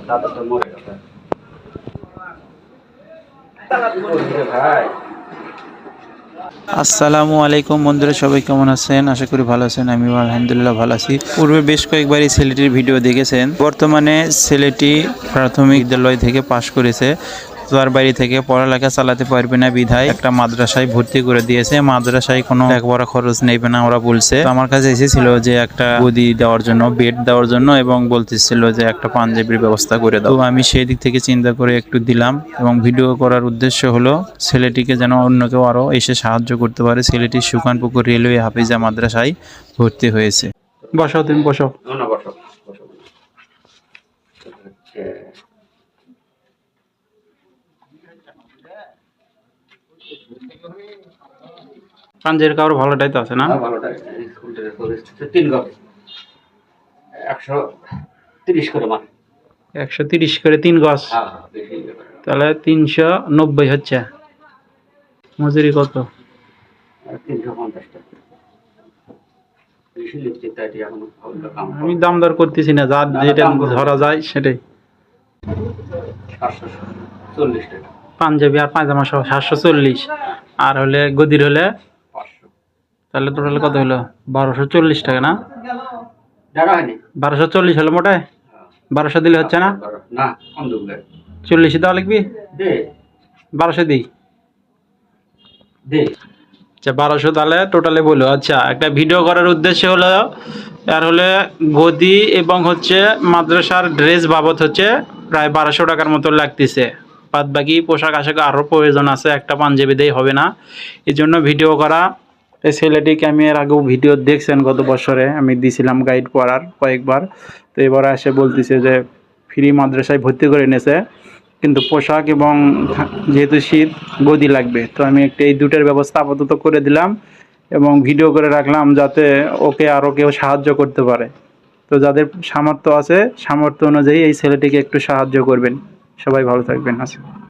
দাদা তো মরে গেছে ভাই। আসসালামু আলাইকুম বন্ধুরা, সবাই কেমন আছেন? আশা করি ভালো আছেন। আমিও আলহামদুলিল্লাহ ভালো আছি। পূর্বে বেশ কয়েকবার এই ছেলেটির ভিডিও দেখেছেন। বর্তমানে ছেলেটি প্রাথমিক বিদ্যালয় থেকে পাশ করেছে। তার বাড়ি থেকে পড়ালেখা চালাতে পারবে না বিধায় একটা মাদ্রাসায় ভর্তি করে দিয়েছে। মাদ্রাসায় কোনো লেখাপড়া খরচ নেবে না ওরা বলছে। তো আমার কাছে এসেছিল যে একটা গদি দেওয়ার জন্য, বেড দেওয়ার জন্য, এবং বলতেছিল যে একটা পাঞ্জাবির ব্যবস্থা করে দাও। তো আমি সেই দিক থেকে চিন্তা করে একটু দিলাম, এবং ভিডিও করার উদ্দেশ্য হলো ছেলেটিকে যেন অন্য কেউ আরো এসে সাহায্য করতে পারে। ছেলেটি সুকানপুকুর রেলওয়ে হাফিজা মাদ্রাসায় ভর্তি হয়েছে। বসো, তুমি বসো। না বসো বসো। পাঞ্জের কারো ভালোটাই তো আছে না? ভালোটাই স্কুলটা পরিস্থিতি 3 গজ 130 করে মান 130 করে 3 গজ। হ্যাঁ বেশি তাহলে 390 হচ্ছে। মজুরি কত? 350 টাকা বেশি লিখতে তাই এখন আমি দাম দর করতেছি না, যা যেটা ধরা যায় সেটাই। 740 টাকা পাঞ্জাবি আর পায়জামা সহ 740, আর হলে গদির হলে 500। তাহলে টোটাল কত হলো? 1240 টাকা না? জানা হয়নি 1240 হলো মোটায়। 1200 দিলে হচ্ছে না? না কম দেবে 40 দেওয়া লিখবি। দে 1200 দিই। দে আচ্ছা 1200 তাহলে টোটালে বলো। আচ্ছা, একটা ভিডিও করার উদ্দেশ্য হলো আর হলে গদি এবং হচ্ছে মাদ্রাসার ড্রেস বাবদ হচ্ছে প্রায় 1200 টাকার মতো লাগতেছে। বাদ বাকি পোশাক আশাক আরও প্রয়োজন আছে, একটা পাঞ্জাবি দিয়ে হবে না। এই জন্য ভিডিও করা। এই ছেলেটিকে আমি এর আগেও ভিডিও দেখছেন, গত বছরে আমি দিছিলাম গাইড করার কয়েকবার। তো এবার এসে বলতেছে যে ফ্রি মাদ্রাসায় ভর্তি করে নিয়েছে, কিন্তু পোশাক এবং যেহেতু শীত, গদি লাগবে। তো আমি একটা এই দুটোর ব্যবস্থা আপাতত করে দিলাম এবং ভিডিও করে রাখলাম, যাতে ওকে আরও কেউ সাহায্য করতে পারে। তো যাদের সামর্থ্য আছে, সামর্থ্য অনুযায়ী এই ছেলেটিকে একটু সাহায্য করবেন। সবাই ভালো থাকবেন। আচ্ছা।